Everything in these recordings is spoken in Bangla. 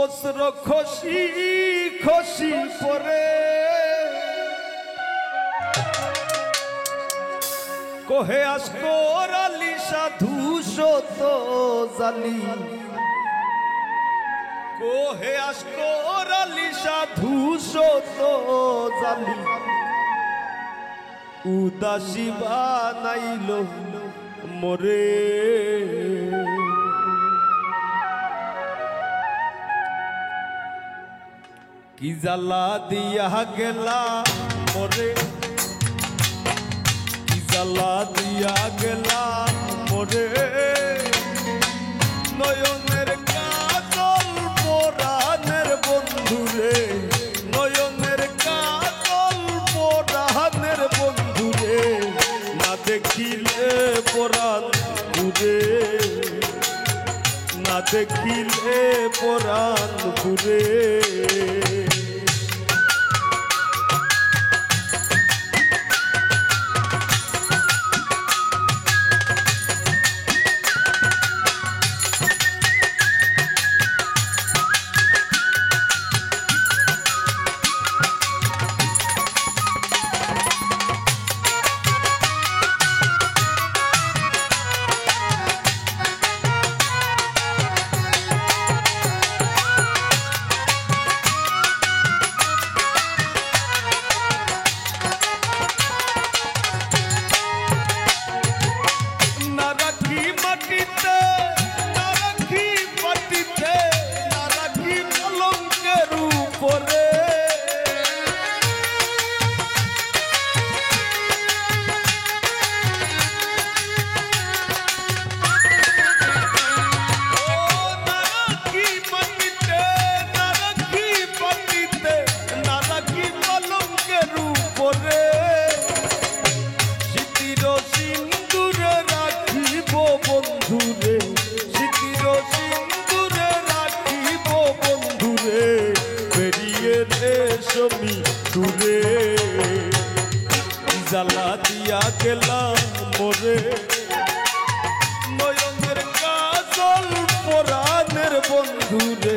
বস্ত্র খসি খসি পরে কোহে আস্তর আলী সাধু সত জালি কোহে আস্তর আলী সাধু সত জালি উদাসী বানাইল মোরে কি জ্বালা দিয়া গেলা মোরে কি জ্বালা দিয়া গেলা মোরে নয়নের কাজল পরাণের বন্ধুরে নয়নের কাজল পরাণের বন্ধুরে না দেখিলে পরাণ ঘুরে না দেখিলে পরাণ ঘুরে জ্বালা দিয়া গেলাম মোরে নয়নের কাজল পরাণের বন্ধুরে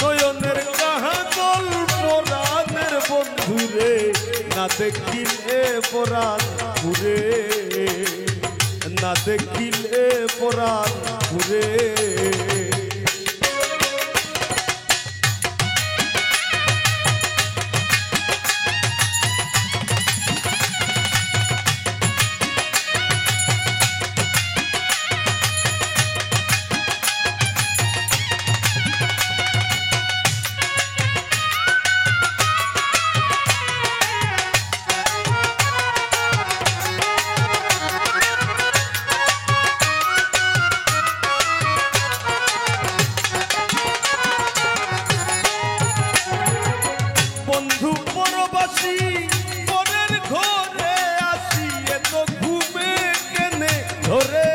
নয়নের কাজল পরাণের বন্ধুরে না দেখিলে পরাণ ঘুরে না দেখিলে পরাণ ঘুরে বন্ধু পরবাসী পরের ঘরে আসি এত ঘুমে কেনে ধরে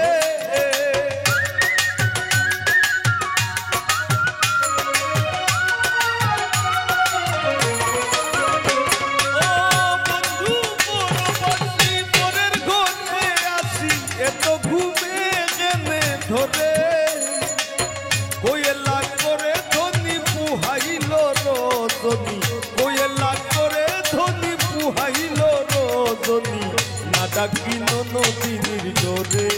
বন্ধু পরবাসী পরের ঘরে আসি এত ঘুমে কেনে ধরে কোয়েলা করে ধনী পুহাইল রজনী কোয়েলা করে ধনী পুহাইল রজনী না ডাকিল নদীর ডোরে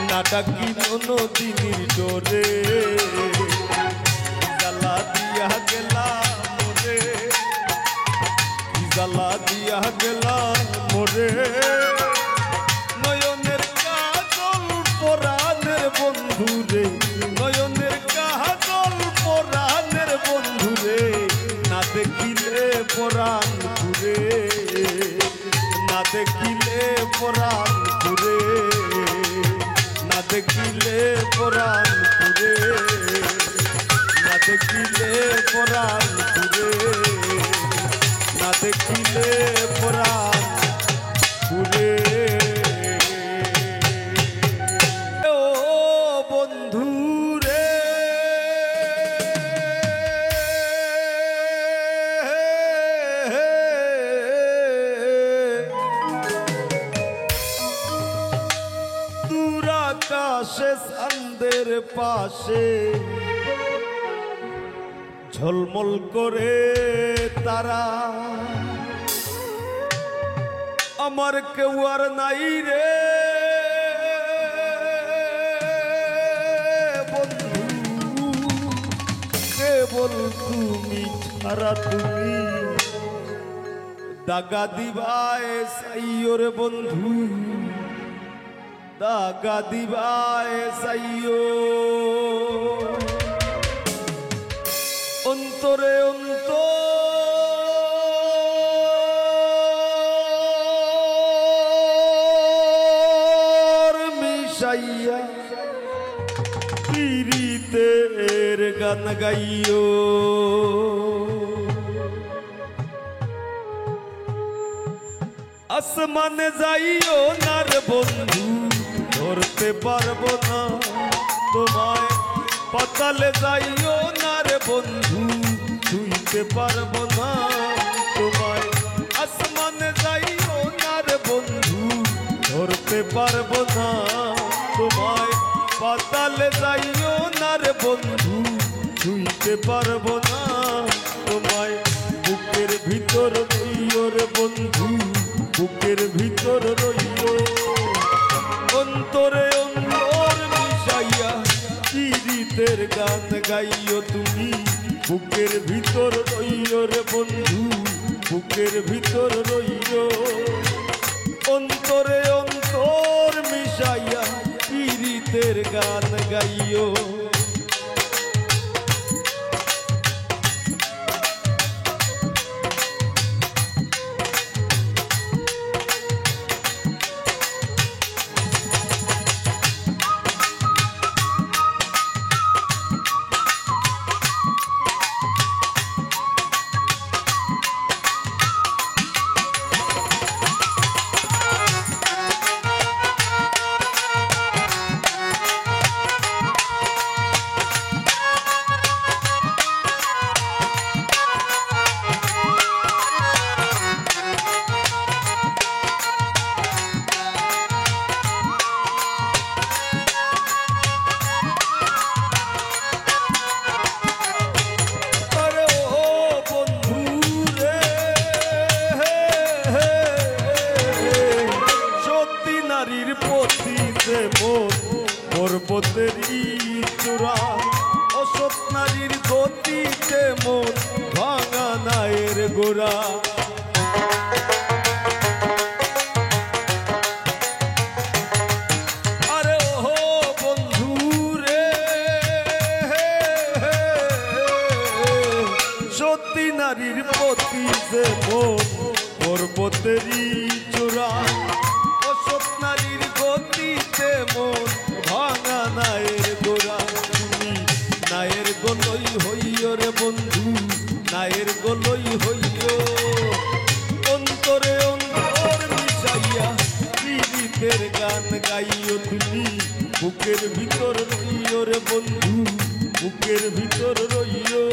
না ডাকিল নদীর ডোরে জ্বালা দিয়া গেলা মোরে জ্বালা দিয়া গেলা মোরে নয়নের কাজল পরাণের বন্ধুরে নয়নের কাজল পরাণের বন্ধুরে না দেখিলে পরাণ ঘুরে না দেখিলে পরাণ ঘুরে না দেখিলে পরাণ ঘুরে না দেখিলে পরাণ ঘুরে না দেখিলে পরাণ ঘুরে ও বন্ধুরে দূর আকাশে চাঁদের পাশে ঝলমল করে তারা, আমার কেউ আর নাই রে বন্ধু, কেবল তুমি ছাড়া। তুমি দাগা দিবায় সাইও রে বন্ধু, দাগা দিবায় সাইও। অন্তরে অন্তর মিশাইয়া পীড়িতের গান গাইও। আসমানে যাইও না রে বন্ধু, ধরতে পারবো না তোমায়। পাতালে যাইও না রে বন্ধু, ছুঁইতে পারবো না তোমায়। আসমানে যাইও না রে বন্ধু, ধরতে পারবো না তোমায়। পাতালে যাইও না রে বন্ধু, ছুঁইতে পারবো না তোমায়। বুকের ভিতর রইও রে বন্ধু, বুকের ভিতর রইও। অন্তরে অন্তর মিশাইয়া পীড়িতের গান গাইও তুমি। বুকের ভিতর রইও রে বন্ধু, বুকের ভিতর রইও। অন্তরে অন্তর মিশাইয়া পীড়িতের গান গাইও। পর্বতের চূড়া অসৎ নারীর গতিতে মন ভাঙা নায়ের গোড়া। আরে ও বন্ধু রে, সত্যি নারীর পতিতে মন পর্বতের চূড়া অসৎ নারীর গতিতে মন ভাঙা নায়ের গোড়া। তুমি নায়ের গোলই হইও রে বন্ধু, নায়ের গোলই হইও। অন্তরে অন্তর মিশাইয়া পীড়িতের গান গাইও তুমি। বুকের ভিতর রইও রে বন্ধু, বুকের ভিতর রইও।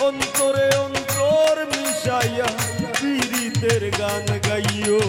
অন্তরে অন্তর মিশাইয়া পীড়িতের গান গাইও।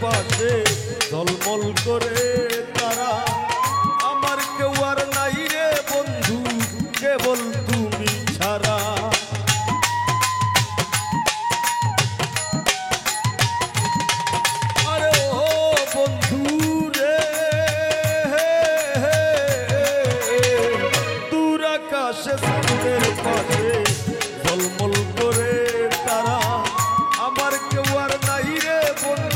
পাশে ঝলমল করে তারা, আমার কেউ আর নাই রে বন্ধু, কেবল তুমি ছাড়া। আরে ও বন্ধু রে, দূর আকাশে চাঁদের পাশে ঝলমল করে তারা, আমার কেউ আর নাই রে বন্ধু,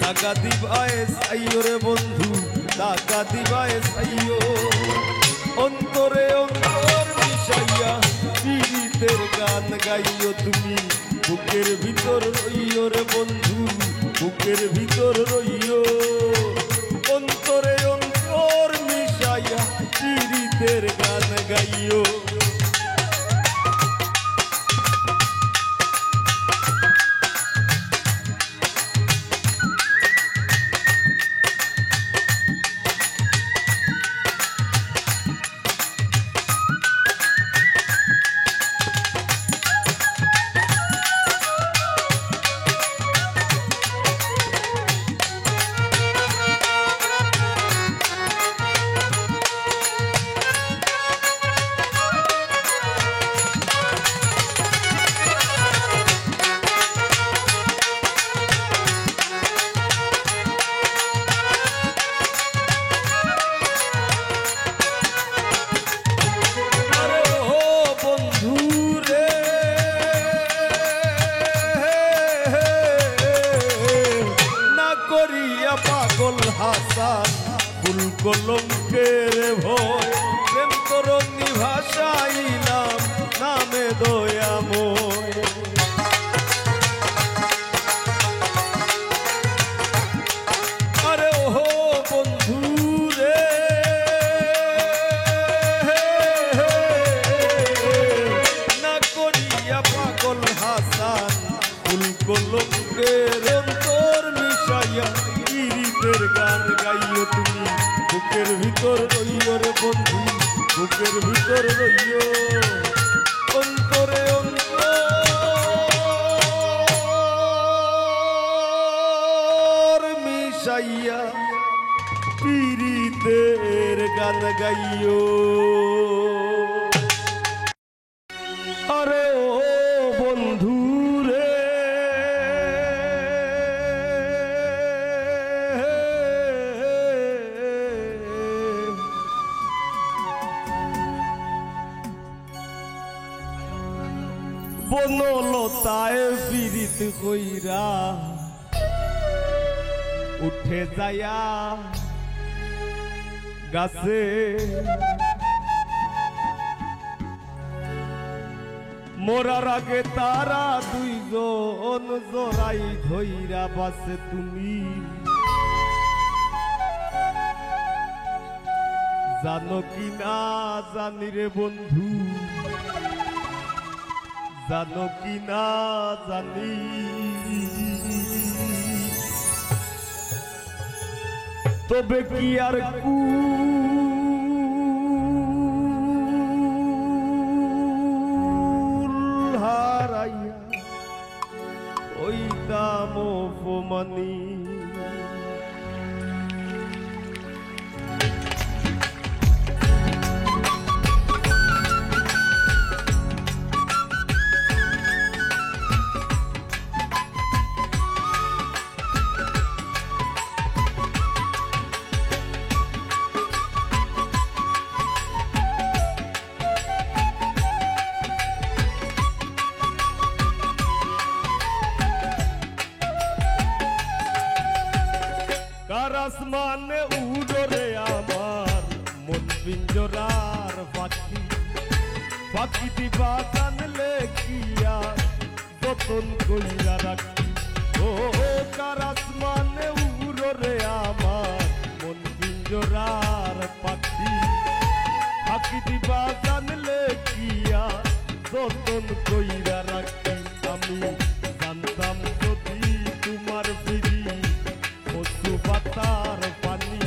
টাকা দিবায় সাইও রে বন্ধু টাকা দিবায় সাইও অন্তরে অন্তর মিশাইয়া পীড়িতের গান গাইও তুমি বুকের ভিতর রইও রে বন্ধু বুকের ভিতর রইও অন্তরে অন্তর মিশাইয়া পীড়িতের গান গাইও পাগল হাসান ফুল কলঙ্কের ভয় প্রেম তরঙ্গি ভাষাইলাম নামে দয়াময় আরে ও বন্ধু রে না করিয়া পাগল হাসান ফুল কলঙ্কের অন্তর মিশাইয়া পীড়িতের গান গাইও তুমি বুকের ভিতর রইও রে বন্ধু বুকের ভিতর রইও অন্তরে অন্তর মিশাইয়া পীড়িতের গান গাইও আরে ও বন্ধু বনলতায় পীড়িত কইরা উঠে যায়া গাছে মোরার আগে তারা দুইজন জোড়াই ধইরা বাসে তুমি জানো কি না জানি রে বন্ধু জানো কি না জানি তবে কি আর কুল হারাইয়া ওই দাম অপমানি আসমানে উড়রে আমার মন পিঞ্জরার পাখি পাখি দিবা জানলে কিয়া যতন কইরা রাখি ও কার আসমানে উড়রে আমার মন পিঞ্জরার পাখি পাখি দিবা জানলে কিয়া যতন কইরা রাখি আমি জানতাম যদি তোমার ফিরি পাতার পানি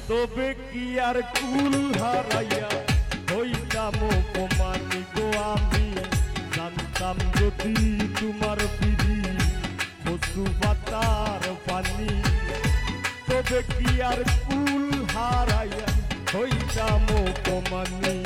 তবে কি আর কুল হারাইয়া হইতাম অপমানি গো আমি জানতাম যদি তোমার ফিরি কচু পাতার পানি তবে কি আর কুল হারাইয়া হইতাম অপমানি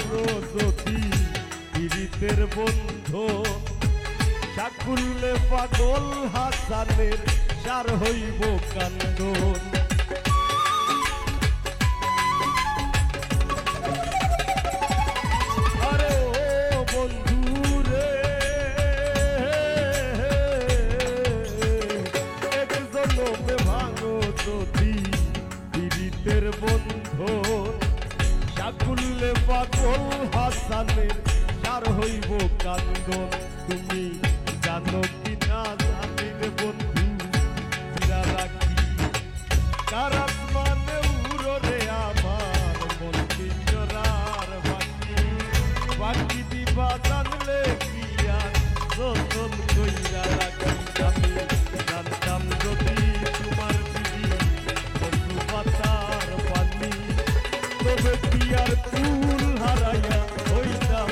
পারো যদি পীড়িতের বন্ধু সাকুল্যে পাগল হাসানের সার হইব কান্দন। আরে ও বন্ধু রে, এক জনমে ভাঙো যদি পীড়িতের বন্ধু সাকুল্যে পাগল হাসানের সার হইব কান্দন। তুমি জানো কি না জানি রে বন্ধু, ফিরা রাখি কার আসমানে উড়ে আমার মন পিঞ্জরার বাকি। বাকি দিবা জানলে কি আর যতন কইরা রাখি। আমি জানতাম যদি তোমার দিদি বন্ধু পাতার পানি, তবে কি আর ফুল হারাইয়া হইতাম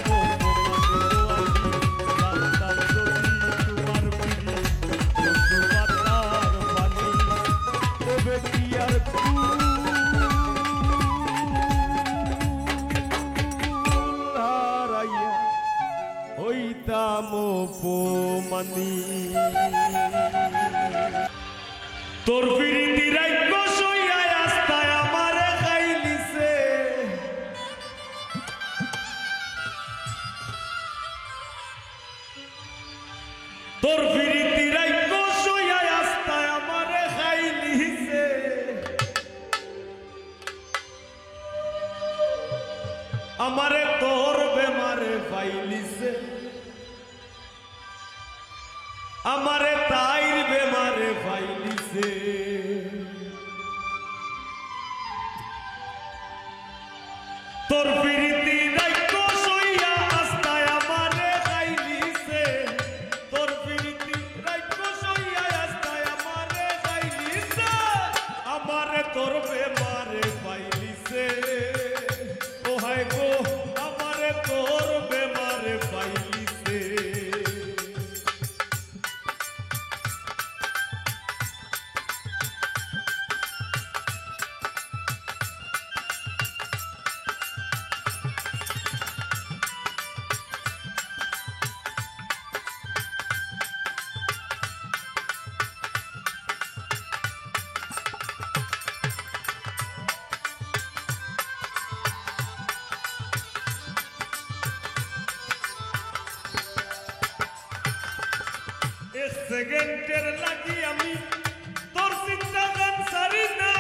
মানি। তোর পিরিতি রাইক্য সইয়া আস্তায় আমারে খাইলিছে, তোর পিরিতি রাইক্য সইয়া আস্তায় আমারে খাইলিছে। আমারে তোর বেমারে পাইলিছে, আমারে তাইর বেমারে পাইলিছে। তোর পিরিতি রাইক্য সইয়া আস্তায় আমারে খাইলিছে, তোর পিরিতি রাইক্য সইয়া আস্তায় আমারে খাইলিছে। আমারে তোর বেমারে পাইলিছে, ও হায় গো আমারে তোর বেমারে পাইলিছে। সেকেন্ডের লাগি আমি তোর চিন্তা গান সারি না,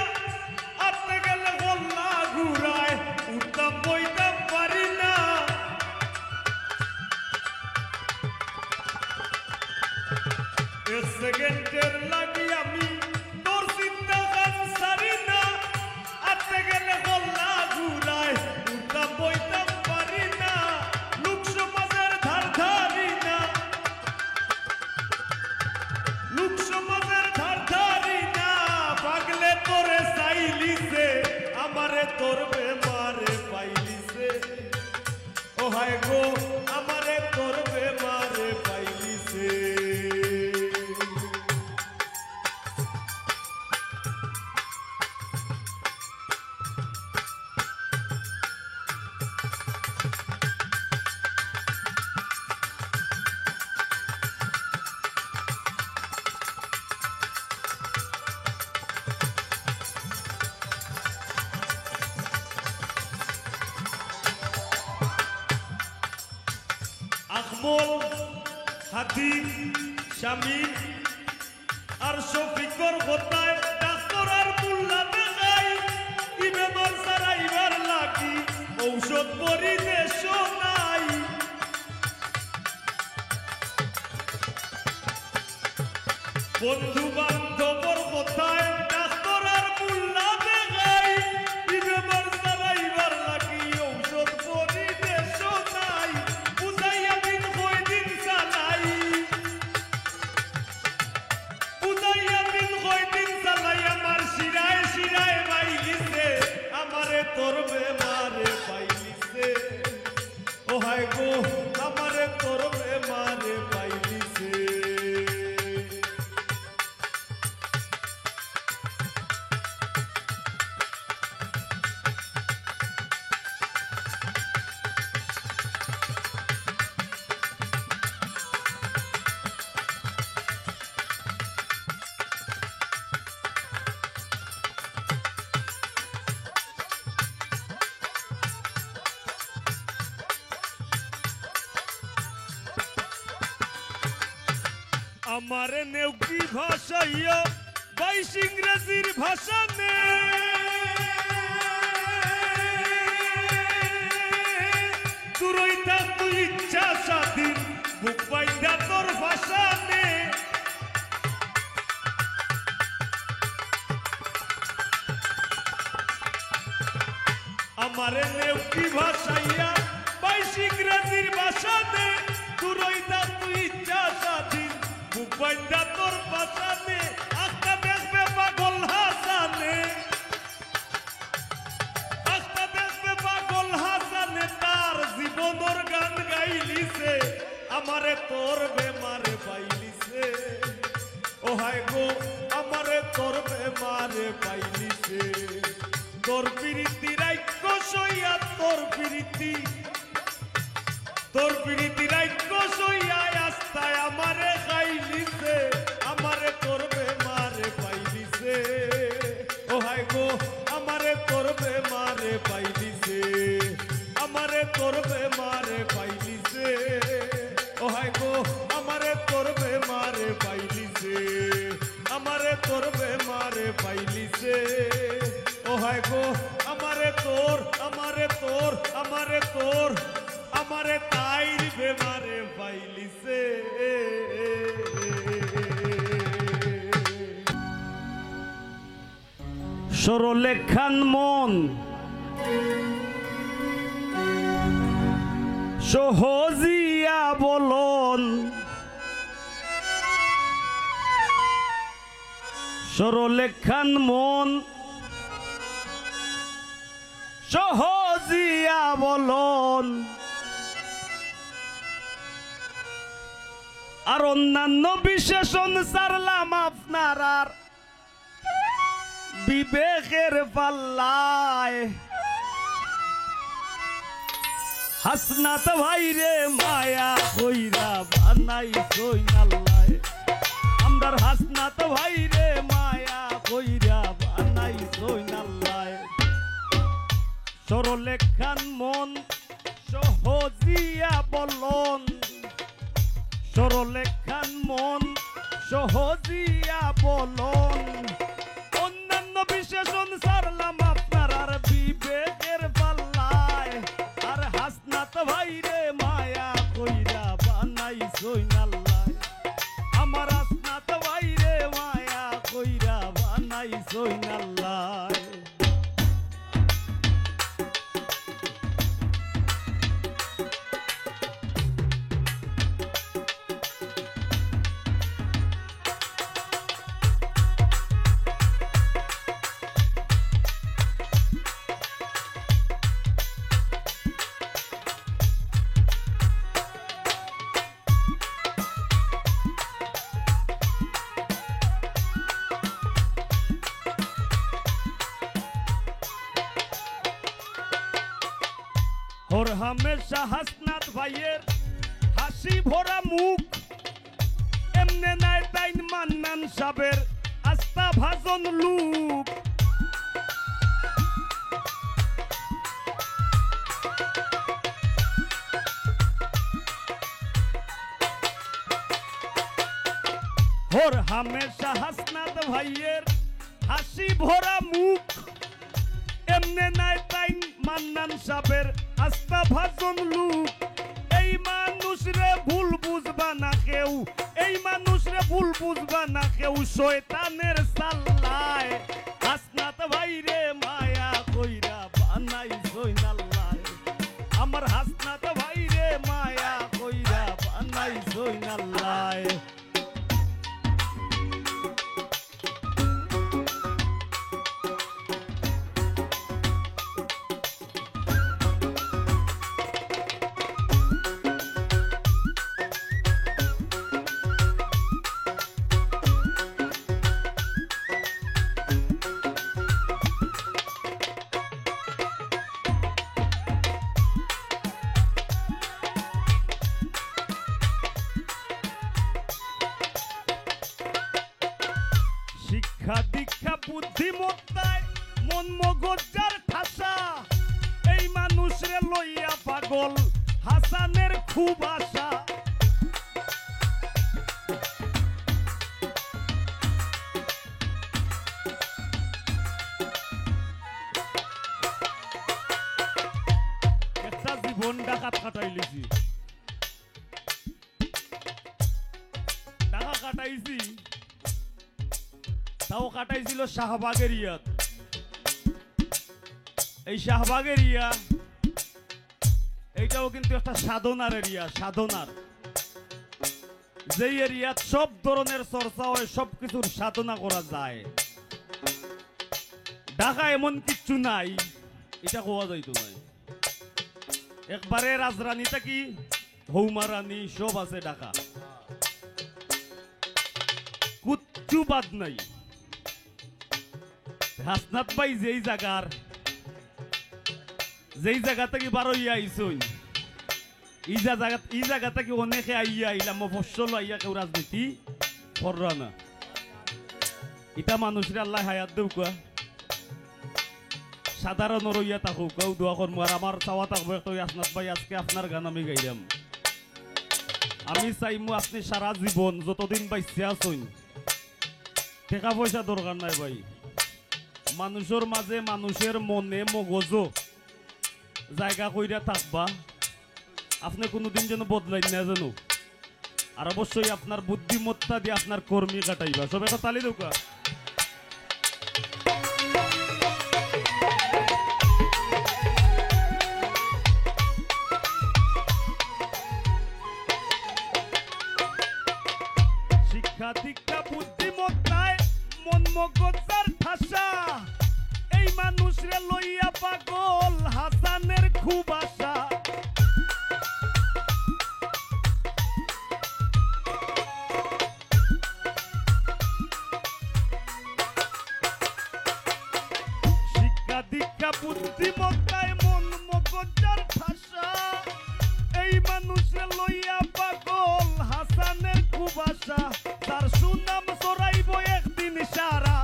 আতে গেলে বললা ঘুরায় উঠতাম বইতাম পারি না। সেকেন্ডের লাগি আমি তোর চিন্তা গান সারি না, আতে গেলে বললা ঘুরায় উঠতাম বইতাম পারি না। লোক সমাজের ধার ধারি না, লোক সমাজের ধার ধারি না। পাগলে তোরে চাইলিছে, আমারে তোর বেমারে পাইলিছে। ও হায় গো আমারে তোর বেমারে পাইলিছে। আকমল, হাতিম, শামীম আর শফিকর কথায় ডাক্তার আর মুল্লা দেখাই, ই বেমার সারাইবার লাগি ঔষধ পরিবেশ নাই। বন্ধু বান্ধবর কথায় ডাক্তার আর মুল্লা দেখাই, ই বেমার সারাইবার লাগি ঔষধ পরিবেশ নাই। বুঝাইয়া দিন কই দিন চালাই, বুঝাইয়া দিন কই দিন চালাই। আমার শিরায় শিরায় পাইলিছে, আমারে তোর বেমারে পাইলিছে। ও হায় গো আমারে তোর বেমারে পাইলিছে। আমার নেউকি ভাষাইয়া বাইশ ইংরেজির ভাষা নে তুরইতা তুই ইচ্ছা স্বাধীন বুক বাইন্দা তোর ভাষা নে আমারে নেউকি ভাষাইয়া বাইশ ইংরেজির ভাষা নে তুরইতা তুই ইচ্ছা স্বাধীন বুক বাইন্দা তোর ভাষা নে আস্তা দেখবে পাগল হাসানে আস্তা দেখবে পাগল হাসানে তার জীবনের গান গাইলিছে আমারে তোর বেমারে পাইলিছে ও হায় গো আমারে তোর বেমারে পাইলিছে তোর প্রীতি রাইক্য সইয়া তোর প্রীতি রাইক্য সইয়া আস্তায় আমারে খাইলিছে আমারে তোর বেমারে পাইলিছে ও হায় গো আমারে তোর বেমারে পাইলিছে আমারে তোর বেমারে পাইলিছে ও হায় গো আমারে তোর বেমারে পাইলিছে আমারে তোর বেমারে পাইলিছে ও হায় গো আমারে তোর আমারে তাইর বেমারে পাইলিছে সরলেখান মন সহজিয়া বলন সরলেখান মন সহজিয়া বলন আর অন্যান্য বিশেষণ সারলাম আপনার আর বিবেকের পাল্লায় হাসনাত ভাইরে মায়া কইরা বানাই সইনাল্লায় আমরার হাসনাত ভাইরে মায়া কইরা বানাই সইনাল্লায় সরলেখান মন সহজিয়া বলন সরলেখান মন সহজিয়া বলন অন্যান্য বিশেষণ সারলাম আপনার আর বিবেকের পাল্লায় আর হাসনাত ভাইরে মায়া কইরা বানাই সইনাল্লায় আমার হাসনাত ভাইরে মায়া কইরা বানাই সইনাল্লায় ওর হামেশা হাসনাত ভাইয়ের হাসি ভরা মুখ এমনে নাই তাইন মান্নান সাবের আস্থা ভাজন লুক ওর হামেশা হাসনাত ভাইয়ের হাসি ভরা মুখ এমনে নাই তাইন মান্নান সাবের আস্থা ভাজন লুক এই মানুষ রে ভুল বুঝবা না কেউ এই মানুষ রে ভুল বুঝবা না কেউ শয়তানের সাল্লায় হাসনাত ভাইরে মায়া কইরা বানাই সইনাল্লায় আমার হাসনাত ভাইরে মায়া কইরা বানাই সইনাল্লায় শিক্ষা দীক্ষা বুদ্ধিমত্তায় মন মগজার ঠাসা এই মানুষরে লইয়া পাগল হাসানের খুব আশা জীবন ডাকাত কাটাইলিছি, টাকা কাটাইছি, তাও কাটাইছিল শাহবাগের ইয়াত। এই শাহবাগের ইয়া এইটাও কিন্তু একটা সাধনার এরিয়া, সাধনার যে এরিয়াত সব ধরনের চর্চা হয়, সব কিছুর সাধনা করা যায়। ঢাকা এমন কিচ্ছু নাই এটা কোয়া যাইতো নাই, একবারে রাজরানী থাকি হৌমারানী সব আছে ঢাকা, কুচ্ছু বাদ নাই। হাসনাত ভাই যেই জায়গা থেকে বারো ইয়া আইসই, এই জায়গা থেকে অনেকে আইয়া আইলাম মফস্বল আইয়া কেউ রাজনীতি কররা না। এটা মানুষের আল্লাহ হায়াত দেউ কোয়া, সাধারণ রইয়া থাকুক কেউ দোয়া করবো। আর আমার চাওয়া থাকবো একটা, হাসনাত ভাই আজকে আপনার গান আমি গাইলাম, আমি চাইমু আপনি সারা জীবন যতদিন বাইসে আসুন, টাকা পয়সা দরকার নাই ভাই, মানুষের মাঝে মানুষের মনে মগজ জায়গা কইরা থাকবা, আপনি কোনোদিন যেন বদলাই না জানো। আর অবশ্যই আপনার বুদ্ধিমত্তা দিয়ে আপনার কর্মী কাটাইবা, সব একটা তালি দৌকা। শিক্ষা দীক্ষা বুদ্ধিমত্তায় মন মগজার ঠাসা, এই মানুষরে লইয়া পাগল হাসানের খুব আশা। শিক্ষা দীক্ষা বুদ্ধিমত্তায় মন মগজার ঠাসা, এই মানুষরে লইয়া পাগল হাসানের খুব আশা। তার সুনাম ছড়াইব একদিন সারা,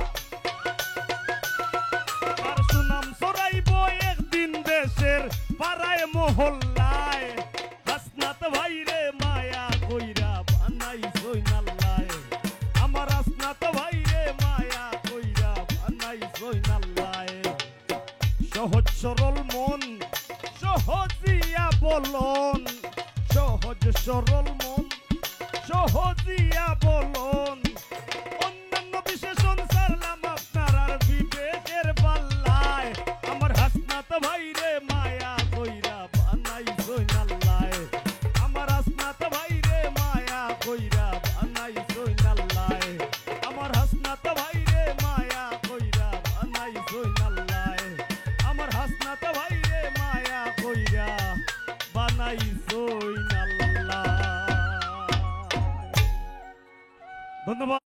তার সুনাম ছড়াইব একদিন দেশের পাড়ায় মহল্লায়। হাসনাত ভাইরে মায়া কইরা বানাইছই নাল্লায়, আমার হাসনাত ভাইরে মায়া কইরা বানাইছই নাল্লায়। সহজ সরল মন সহজিয়া বলন, সহজ সরল মন সহজিয়া বলন। অন্যান্য বিশেষণ সারলাম আপনার আর বিবেকের পাল্লায়, আমার হাসনাত ভাইরে মায়া কইরা বানাইছই নাল্লায়, আমার হাসনাত ভাইরে মায়া কইরা বানাইছই নাল্লায়, আমার হাসনাত ভাইরে মায়া কইরা বানাইছই নাল্লায়, আমার হাসনাত ভাইরে মায়া কইরা বানাইছই নাল্লায়। ধন্যবাদ।